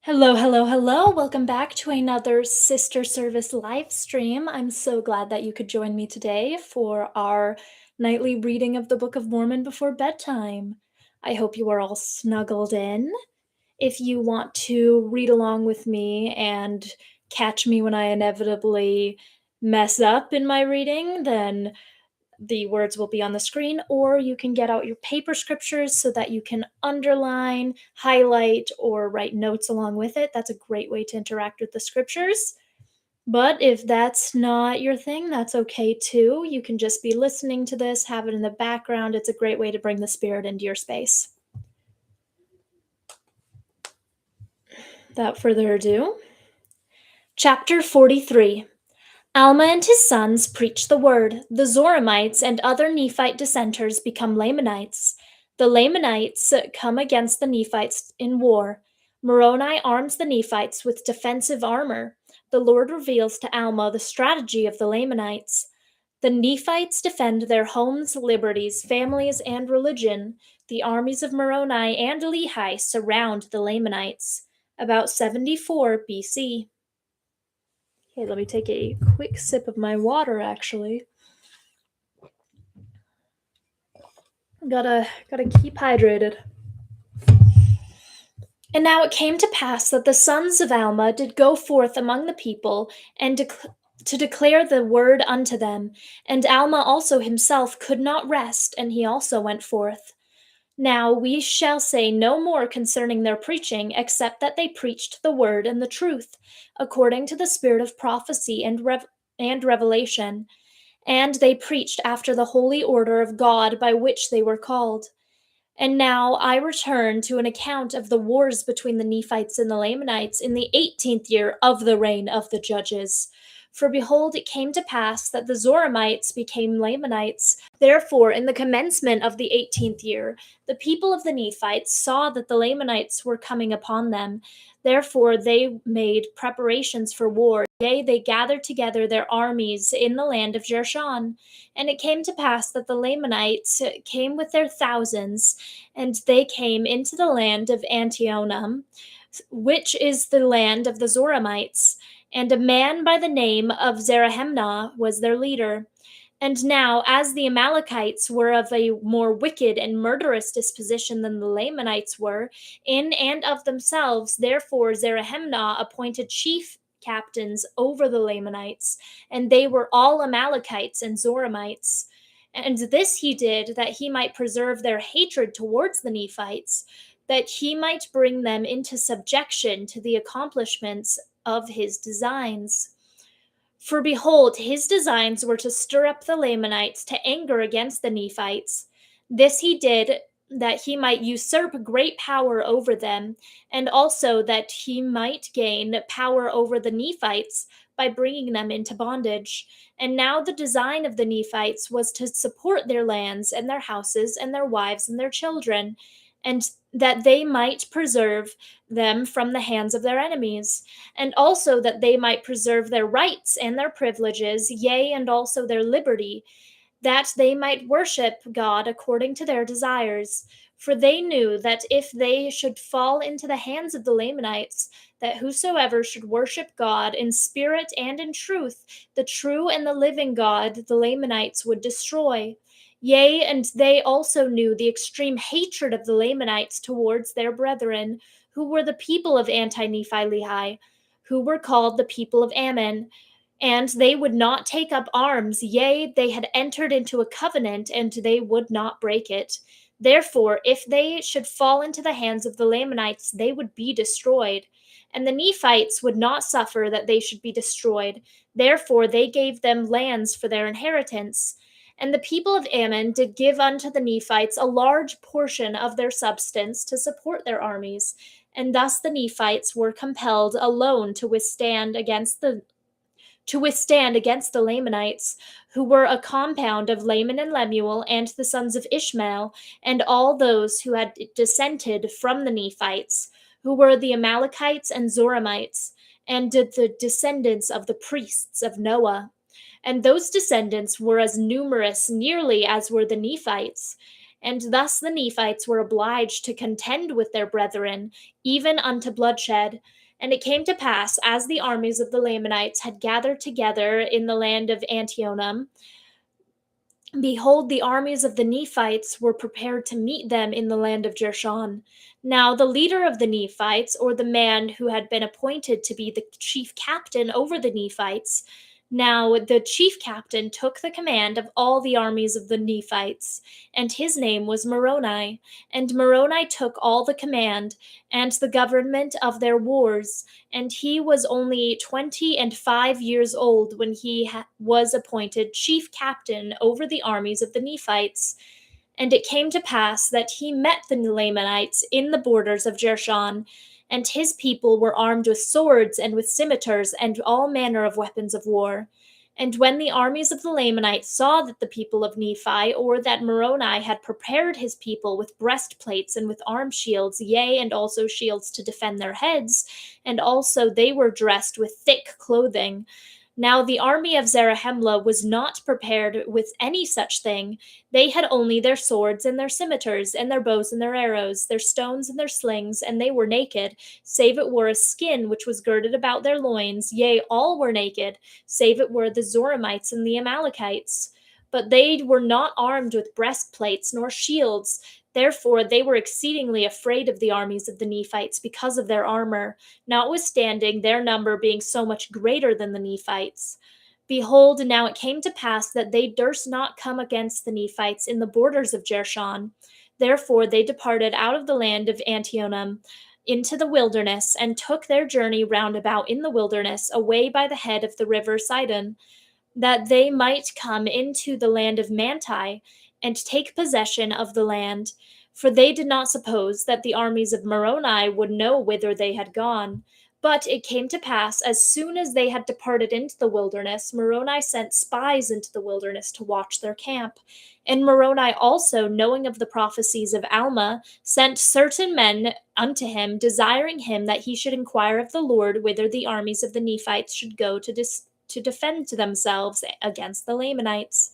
Hello, hello, hello. Welcome back to another Sister Service live stream. I'm so glad that you could join me today for our nightly reading of the Book of Mormon before bedtime. I hope you are all snuggled in. If you want to read along with me and catch me when I inevitably mess up in my reading, then the words will be on the screen, or you can get out your paper scriptures so that you can underline, highlight, or write notes along with it. That's a great way to interact with the scriptures. But if that's not your thing, that's okay too. You can just be listening to this, have it in the background. It's a great way to bring the spirit into your space. Without further ado, Chapter 43. Alma and his sons preach the word. The Zoramites and other Nephite dissenters become Lamanites. The Lamanites come against the Nephites in war. Moroni arms the Nephites with defensive armor. The Lord reveals to Alma the strategy of the Lamanites. The Nephites defend their homes, liberties, families, and religion. The armies of Moroni and Lehi surround the Lamanites. About 74 BC. Okay, let me take a quick sip of my water, actually. Gotta keep hydrated. And now it came to pass that the sons of Alma did go forth among the people and to declare the word unto them. And Alma also himself could not rest, and he also went forth. Now we shall say no more concerning their preaching, except that they preached the word and the truth, according to the spirit of prophecy and revelation. And they preached after the holy order of God by which they were called. And now I return to an account of the wars between the Nephites and the Lamanites in the 18th year of the reign of the judges. For behold, it came to pass that the Zoramites became Lamanites. Therefore, in the commencement of the 18th year, the people of the Nephites saw that the Lamanites were coming upon them. Therefore, they made preparations for war. Yea, they gathered together their armies in the land of Jershon. And it came to pass that the Lamanites came with their thousands, and they came into the land of Antionum, which is the land of the Zoramites. And a man by the name of Zerahemnah was their leader. And now, as the Amalekites were of a more wicked and murderous disposition than the Lamanites were, in and of themselves, therefore Zerahemnah appointed chief captains over the Lamanites, and they were all Amalekites and Zoramites. And this he did that he might preserve their hatred towards the Nephites, that he might bring them into subjection to the accomplishments of his designs. For behold, his designs were to stir up the Lamanites to anger against the Nephites. This he did that he might usurp great power over them, and also that he might gain power over the Nephites by bringing them into bondage. And now the design of the Nephites was to support their lands and their houses and their wives and their children, and that they might preserve them from the hands of their enemies, and also that they might preserve their rights and their privileges, yea, and also their liberty, that they might worship God according to their desires. For they knew that if they should fall into the hands of the Lamanites, that whosoever should worship God in spirit and in truth, the true and the living God, the Lamanites would destroy. Yea, and they also knew the extreme hatred of the Lamanites towards their brethren, who were the people of Anti-Nephi-Lehi, who were called the people of Ammon. And they would not take up arms, yea, they had entered into a covenant, and they would not break it. Therefore, if they should fall into the hands of the Lamanites, they would be destroyed. And the Nephites would not suffer that they should be destroyed. Therefore, they gave them lands for their inheritance. And the people of Ammon did give unto the Nephites a large portion of their substance to support their armies. And thus the Nephites were compelled alone to withstand against the Lamanites, who were a compound of Laman and Lemuel and the sons of Ishmael, and all those who had dissented from the Nephites, who were the Amalekites and Zoramites, and the descendants of the priests of Noah. And those descendants were as numerous nearly as were the Nephites. And thus the Nephites were obliged to contend with their brethren, even unto bloodshed. And it came to pass, as the armies of the Lamanites had gathered together in the land of Antionum, behold, the armies of the Nephites were prepared to meet them in the land of Jershon. Now, the leader of the Nephites, or the man who had been appointed to be the chief captain over the Nephites, now the chief captain took the command of all the armies of the Nephites, and his name was Moroni. And Moroni took all the command and the government of their wars, and he was only 25 years old when he was appointed chief captain over the armies of the Nephites. And it came to pass that he met the Lamanites in the borders of Jershon, and his people were armed with swords and with scimitars and all manner of weapons of war. And when the armies of the Lamanites saw that the people of Nephi, or that Moroni had prepared his people with breastplates and with arm shields, yea, and also shields to defend their heads, and also they were dressed with thick clothing. Now the army of Zarahemla was not prepared with any such thing. They had only their swords and their scimitars, and their bows and their arrows, their stones and their slings, and they were naked, save it were a skin which was girded about their loins. Yea, all were naked, save it were the Zoramites and the Amalekites. But they were not armed with breastplates nor shields. Therefore they were exceedingly afraid of the armies of the Nephites because of their armor, notwithstanding their number being so much greater than the Nephites. Behold, now it came to pass that they durst not come against the Nephites in the borders of Jershon. Therefore they departed out of the land of Antionum into the wilderness, and took their journey round about in the wilderness, away by the head of the river Sidon, that they might come into the land of Manti, and take possession of the land. For they did not suppose that the armies of Moroni would know whither they had gone. But it came to pass, as soon as they had departed into the wilderness, Moroni sent spies into the wilderness to watch their camp. And Moroni also, knowing of the prophecies of Alma, sent certain men unto him, desiring him that he should inquire of the Lord whither the armies of the Nephites should go to defend themselves against the Lamanites.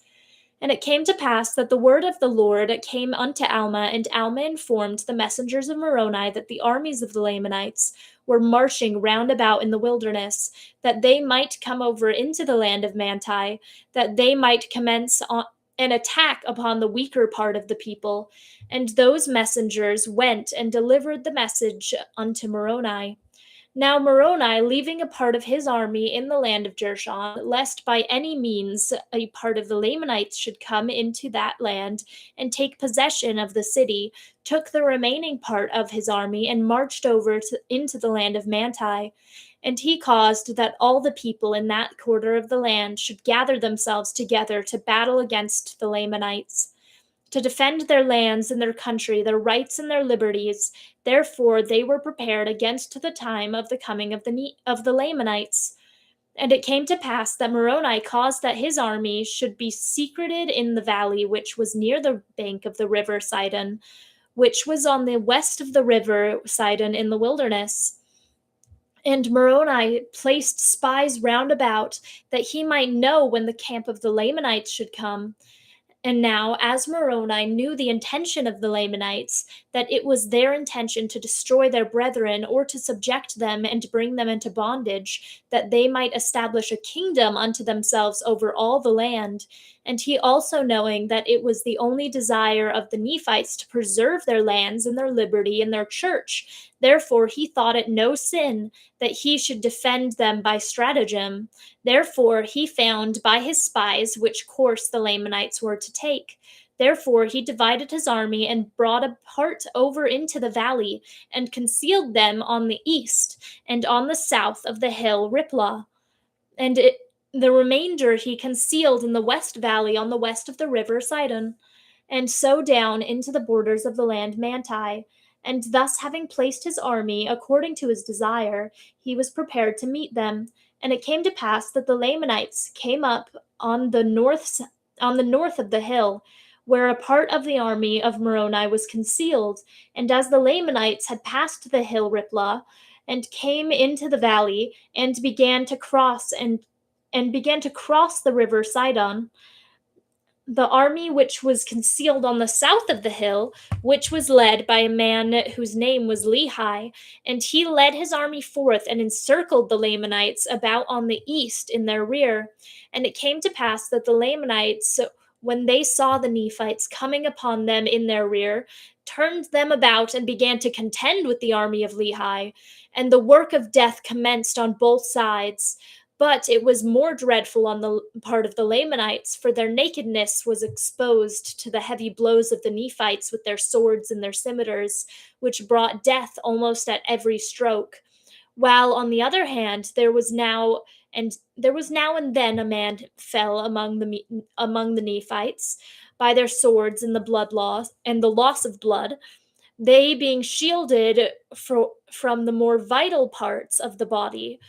And it came to pass that the word of the Lord came unto Alma, and Alma informed the messengers of Moroni that the armies of the Lamanites were marching round about in the wilderness, that they might come over into the land of Manti, that they might commence an attack upon the weaker part of the people. And those messengers went and delivered the message unto Moroni. Now Moroni, leaving a part of his army in the land of Jershon, lest by any means a part of the Lamanites should come into that land and take possession of the city, took the remaining part of his army and marched over into the land of Manti. And he caused that all the people in that quarter of the land should gather themselves together to battle against the Lamanites, to defend their lands and their country, their rights and their liberties. Therefore they were prepared against the time of the coming of the Lamanites. And it came to pass that Moroni caused that his army should be secreted in the valley which was near the bank of the river Sidon, which was on the west of the river Sidon in the wilderness. And Moroni placed spies round about, that he might know when the camp of the Lamanites should come. And now, as Moroni knew the intention of the Lamanites, that it was their intention to destroy their brethren, or to subject them and bring them into bondage, that they might establish a kingdom unto themselves over all the land, and he also knowing that it was the only desire of the Nephites to preserve their lands and their liberty and their church, therefore he thought it no sin that he should defend them by stratagem. Therefore he found by his spies which course the Lamanites were to take. Therefore he divided his army and brought a part over into the valley, and concealed them on the east and on the south of the hill Riplah. And the remainder he concealed in the west valley on the west of the river Sidon, and so down into the borders of the land Manti. And thus, having placed his army according to his desire, he was prepared to meet them. And it came to pass that the Lamanites came up on the north of the hill, where a part of the army of Moroni was concealed. And as the Lamanites had passed the hill Riplah, and came into the valley, and began to cross the river Sidon, the army which was concealed on the south of the hill, which was led by a man whose name was Lehi, and he led his army forth and encircled the Lamanites about on the east in their rear. And it came to pass that the Lamanites, when they saw the Nephites coming upon them in their rear, turned them about and began to contend with the army of Lehi. And the work of death commenced on both sides. But it was more dreadful on the part of the Lamanites, for their nakedness was exposed to the heavy blows of the Nephites with their swords and their scimitars, which brought death almost at every stroke. While on the other hand, there was now and then a man fell among the Nephites by their swords and the blood loss and the loss of blood, they being shielded from the more vital parts of the body,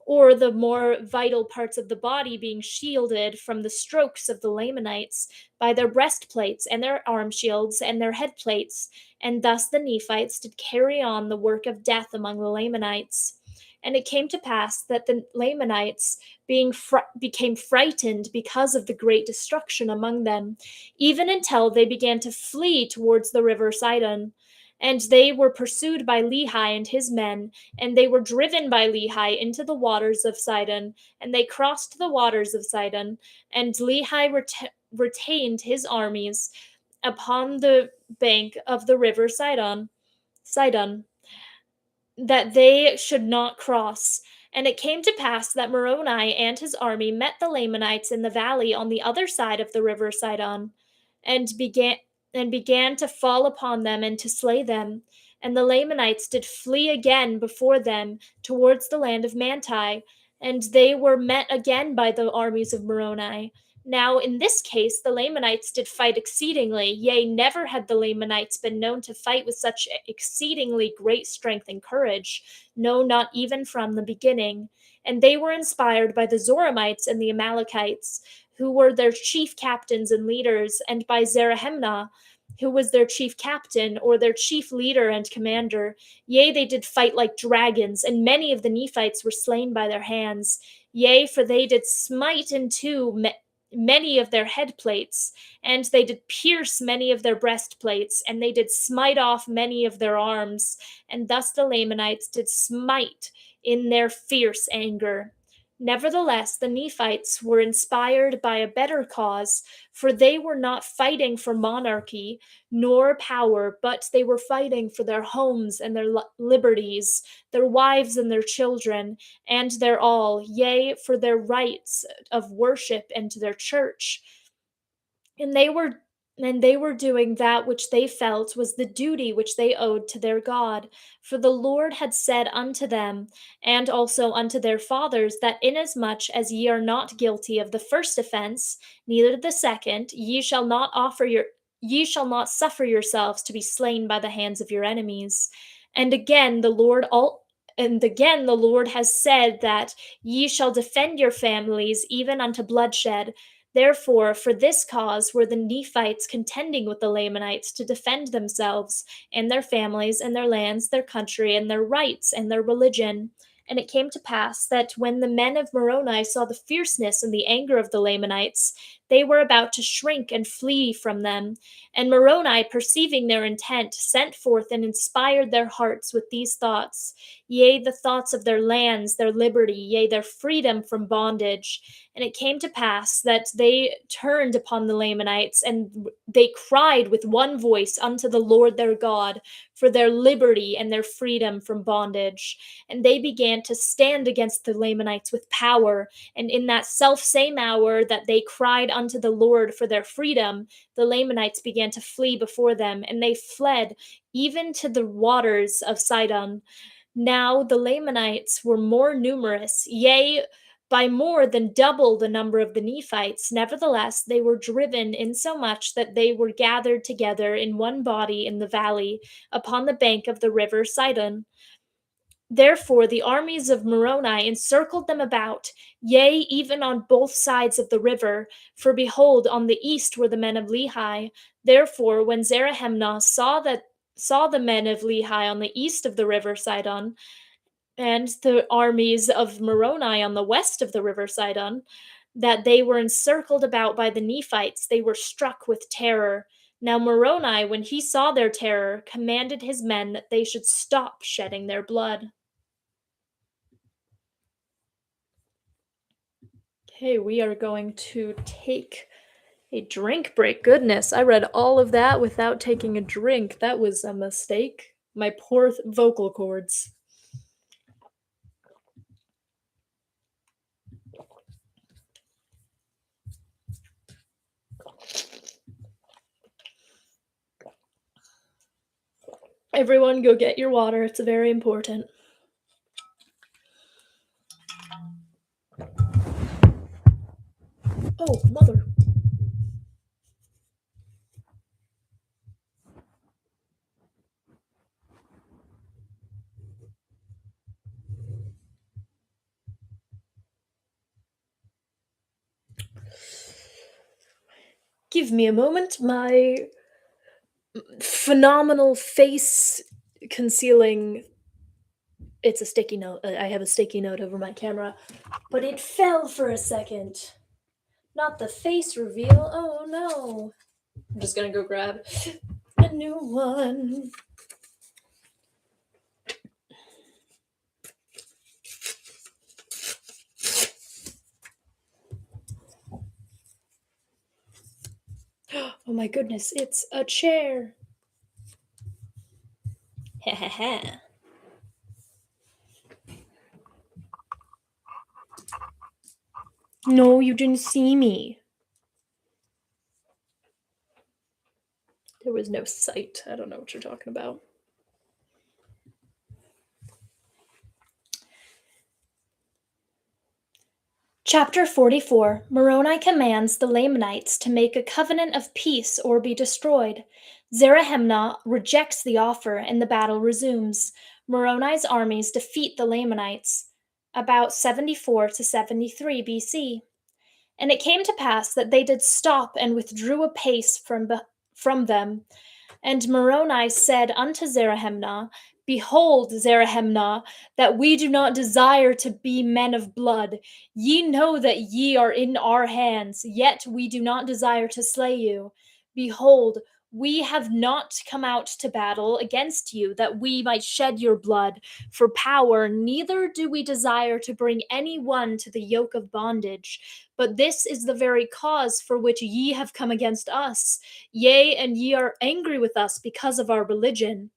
or the more vital parts of the body being shielded from the strokes of the Lamanites by their breastplates and their arm shields and their head plates. And thus the Nephites did carry on the work of death among the Lamanites. And it came to pass that the Lamanites became frightened because of the great destruction among them, even until they began to flee towards the river Sidon. And they were pursued by Lehi and his men, and they were driven by Lehi into the waters of Sidon, and they crossed the waters of Sidon, and Lehi retained his armies upon the bank of the river Sidon, that they should not cross. And it came to pass that Moroni and his army met the Lamanites in the valley on the other side of the river Sidon, and began to fall upon them and to slay them. And the Lamanites did flee again before them towards the land of Manti, and they were met again by the armies of Moroni. Now, in this case, the Lamanites did fight exceedingly. Yea, never had the Lamanites been known to fight with such exceedingly great strength and courage. No, not even from the beginning. And they were inspired by the Zoramites and the Amalekites, who were their chief captains and leaders, and by Zarahemnah, who was their chief captain, or their chief leader and commander. Yea, they did fight like dragons, and many of the Nephites were slain by their hands. Yea, for they did smite in two many of their head plates, and they did pierce many of their breastplates, and they did smite off many of their arms. And thus the Lamanites did smite in their fierce anger. Nevertheless, the Nephites were inspired by a better cause, for they were not fighting for monarchy nor power, but they were fighting for their homes and their liberties, their wives and their children, and their all, yea, for their rights of worship and to their church. And they were doing that which they felt was the duty which they owed to their God. For the Lord had said unto them, and also unto their fathers, that inasmuch as ye are not guilty of the first offense, neither the second, ye shall not suffer yourselves to be slain by the hands of your enemies. And again the Lord has said that ye shall defend your families even unto bloodshed. Therefore, for this cause were the Nephites contending with the Lamanites to defend themselves and their families and their lands, their country, and their rights and their religion. And it came to pass that when the men of Moroni saw the fierceness and the anger of the Lamanites, they were about to shrink and flee from them. And Moroni, perceiving their intent, sent forth and inspired their hearts with these thoughts, yea, the thoughts of their lands, their liberty, yea, their freedom from bondage. And it came to pass that they turned upon the Lamanites, and they cried with one voice unto the Lord their God for their liberty and their freedom from bondage. And they began to stand against the Lamanites with power. And in that self same hour that they cried unto the Lord for their freedom, the Lamanites began to flee before them, and they fled even to the waters of Sidon. Now the Lamanites were more numerous, yea, by more than double the number of the Nephites. Nevertheless, they were driven insomuch that they were gathered together in one body in the valley upon the bank of the river Sidon. Therefore the armies of Moroni encircled them about, yea, even on both sides of the river. For behold, on the east were the men of Lehi. Therefore, when Zarahemnah saw the men of Lehi on the east of the river and the armies of Moroni on the west of the river Sidon, that they were encircled about by the Nephites, they were struck with terror. Now Moroni, when he saw their terror, commanded his men that they should stop shedding their blood. Okay, we are going to take a drink break. Goodness, I read all of that without taking a drink. That was a mistake. My poor vocal cords. Everyone, go get your water. It's very important. Oh, mother. Give me a moment. My phenomenal face concealing. It's a sticky note. I have a sticky note over my camera, but it fell for a second. Not the face reveal. Oh no. I'm just gonna go grab a new one. Oh my goodness, it's a chair. Ha ha ha. No, you didn't see me. There was no sight. I don't know what you're talking about. Chapter 44. Moroni commands the Lamanites to make a covenant of peace or be destroyed. Zarahemnah rejects the offer and the battle resumes. Moroni's armies defeat the Lamanites about 74 to 73 BC. And it came to pass that they did stop and withdrew a pace from them. And Moroni said unto Zarahemnah, Behold, Zarahemnah, that we do not desire to be men of blood. Ye know that ye are in our hands, yet we do not desire to slay you. Behold, we have not come out to battle against you, that we might shed your blood for power, neither do we desire to bring any one to the yoke of bondage. But this is the very cause for which ye have come against us. Yea, and ye are angry with us because of our religion.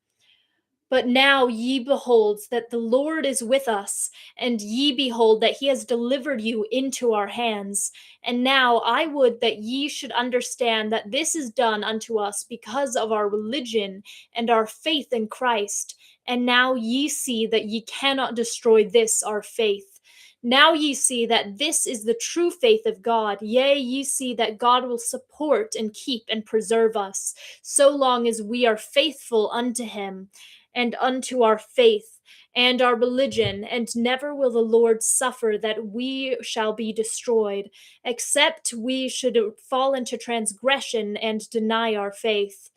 But now ye behold that the Lord is with us, and ye behold that he has delivered you into our hands. And now I would that ye should understand that this is done unto us because of our religion and our faith in Christ. And now ye see that ye cannot destroy this our faith. Now ye see that this is the true faith of God. Yea, ye see that God will support and keep and preserve us, so long as we are faithful unto him and unto our faith and our religion, and never will the Lord suffer that we shall be destroyed, except we should fall into transgression and deny our faith.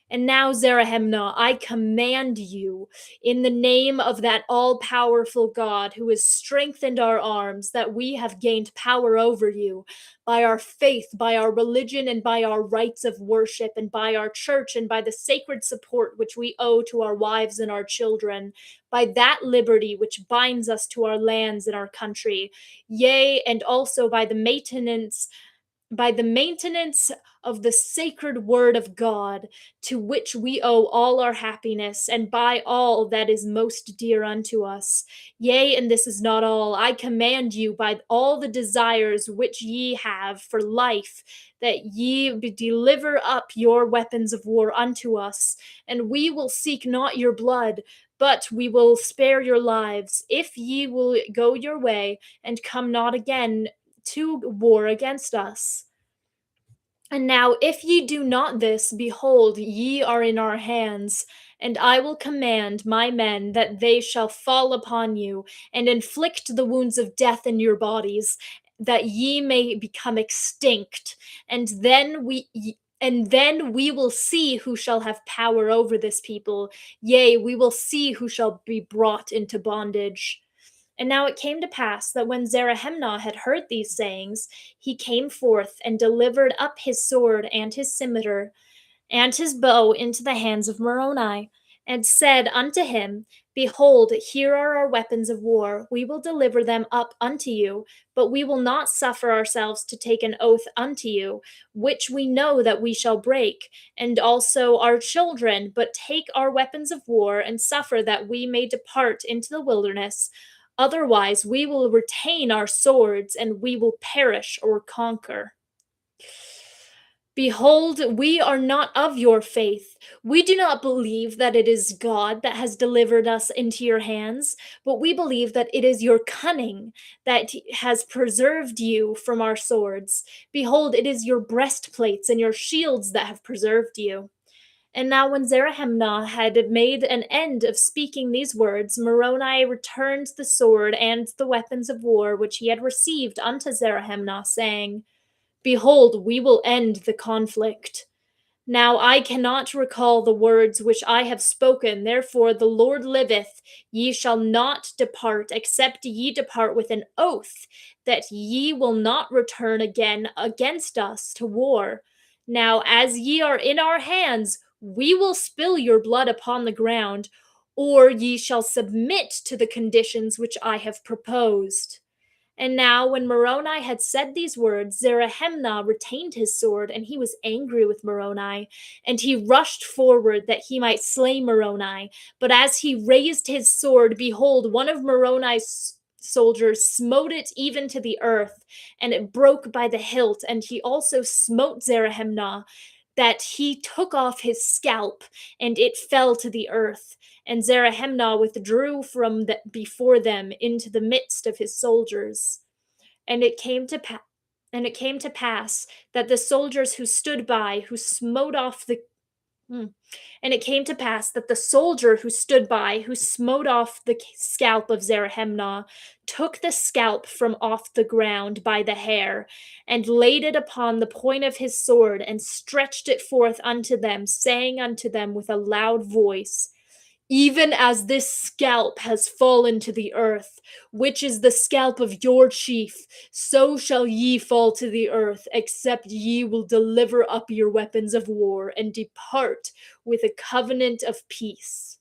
And now, Zarahemnah, I command you, in the name of that all powerful God who has strengthened our arms, that we have gained power over you by our faith, by our religion, and by our rites of worship, and by our church, and by the sacred support which we owe to our wives and our children, by that liberty which binds us to our lands and our country, yea, and also by the maintenance of the sacred word of God, to which we owe all our happiness, and by all that is most dear unto us. Yea, and this is not all. I command you by all the desires which ye have for life, that ye deliver up your weapons of war unto us, and we will seek not your blood, but we will spare your lives, if ye will go your way and come not again to war against us. And now, if ye do not this, behold, ye are in our hands, and I will command my men that they shall fall upon you, and inflict the wounds of death in your bodies, that ye may become extinct. And then we will see who shall have power over this people. Yea, we will see who shall be brought into bondage. And now it came to pass that when Zerahemnah had heard these sayings, he came forth and delivered up his sword and his scimitar and his bow into the hands of Moroni, and said unto him, Behold, here are our weapons of war. We will deliver them up unto you, but we will not suffer ourselves to take an oath unto you, which we know that we shall break, and also our children, but take our weapons of war and suffer that we may depart into the wilderness. Otherwise, we will retain our swords, and we will perish or conquer. Behold, we are not of your faith. We do not believe that it is God that has delivered us into your hands, but we believe that it is your cunning that has preserved you from our swords. Behold, it is your breastplates and your shields that have preserved you. And now, when Zerahemnah had made an end of speaking these words, Moroni returned the sword and the weapons of war which he had received unto Zerahemnah, saying, Behold, we will end the conflict. Now I cannot recall the words which I have spoken, therefore the Lord liveth, ye shall not depart, except ye depart with an oath, that ye will not return again against us to war. Now, as ye are in our hands, we will spill your blood upon the ground, or ye shall submit to the conditions which I have proposed. And now, when Moroni had said these words, Zerahemnah retained his sword, and he was angry with Moroni. And he rushed forward that he might slay Moroni. But as he raised his sword, behold, one of Moroni's soldiers smote it even to the earth, and it broke by the hilt. And he also smote Zerahemnah, that he took off his scalp, and it fell to the earth. And Zerahemnah withdrew from before them into the midst of his soldiers. And it came to pass that the soldiers who stood by, who smote off the Hmm. And it came to pass that the soldier who stood by, who smote off the scalp of Zerahemnah, took the scalp from off the ground by the hair, and laid it upon the point of his sword, and stretched it forth unto them, saying unto them with a loud voice, Even as this scalp has fallen to the earth, which is the scalp of your chief, so shall ye fall to the earth, except ye will deliver up your weapons of war and depart with a covenant of peace.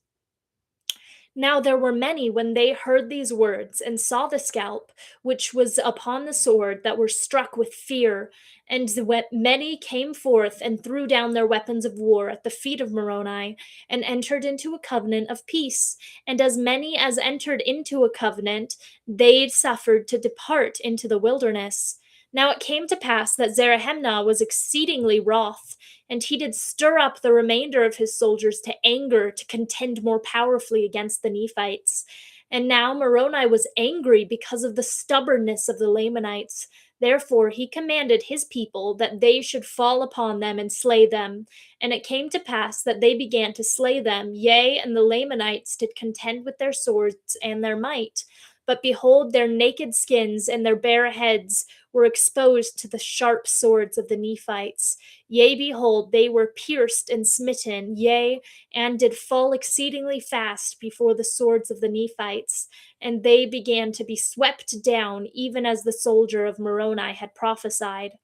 Now there were many, when they heard these words, and saw the scalp which was upon the sword, that were struck with fear. And many came forth and threw down their weapons of war at the feet of Moroni, and entered into a covenant of peace. And as many as entered into a covenant, they suffered to depart into the wilderness. Now it came to pass that Zerahemnah was exceedingly wroth, and he did stir up the remainder of his soldiers to anger, to contend more powerfully against the Nephites. And now Moroni was angry because of the stubbornness of the Lamanites. Therefore he commanded his people that they should fall upon them and slay them. And it came to pass that they began to slay them, yea, and the Lamanites did contend with their swords and their might. But behold, their naked skins and their bare heads were exposed to the sharp swords of the Nephites. Yea, behold, they were pierced and smitten, yea, and did fall exceedingly fast before the swords of the Nephites. And they began to be swept down, even as the soldier of Moroni had prophesied.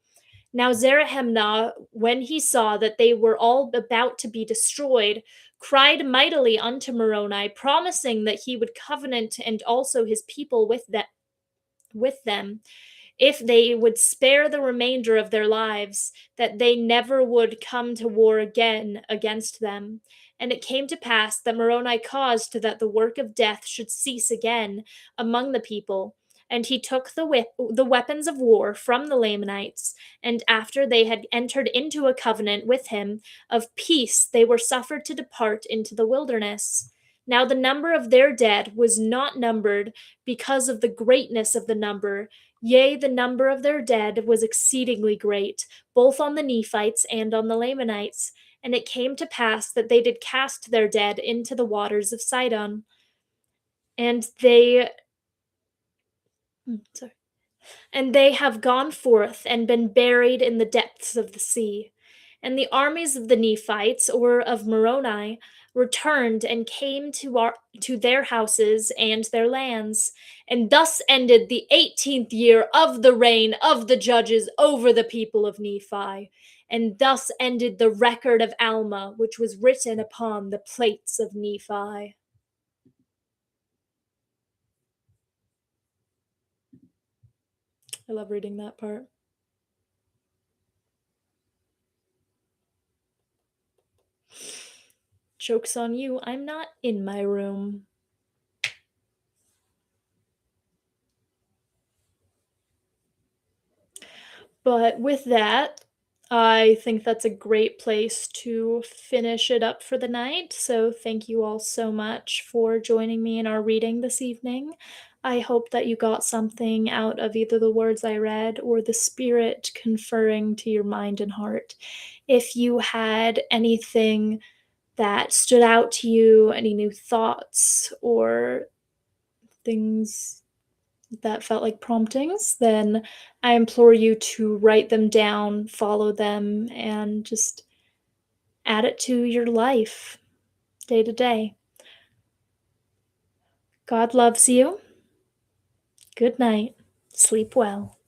Now Zerahemnah, when he saw that they were all about to be destroyed, cried mightily unto Moroni, promising that he would covenant and also his people with them, if they would spare the remainder of their lives, that they never would come to war again against them. And it came to pass that Moroni caused that the work of death should cease again among the people. And he took the weapons of war from the Lamanites, and after they had entered into a covenant with him of peace, they were suffered to depart into the wilderness. Now the number of their dead was not numbered because of the greatness of the number. Yea, the number of their dead was exceedingly great, both on the Nephites and on the Lamanites. And it came to pass that they did cast their dead into the waters of Sidon. And they, sorry, and they have gone forth and been buried in the depths of the sea. And the armies of the Nephites, or of Moroni, returned and came to their houses and their lands. And thus ended the 18th year of the reign of the judges over the people of Nephi. And thus ended the record of Alma, which was written upon the plates of Nephi. I love reading that part. Joke's on you, I'm not in my room. But with that, I think that's a great place to finish it up for the night. So, thank you all so much for joining me in our reading this evening. I hope that you got something out of either the words I read or the spirit conferring to your mind and heart. If you had anything that stood out to you, any new thoughts or things that felt like promptings, then I implore you to write them down, follow them, and just add it to your life day to day. God loves you. Good night. Sleep well.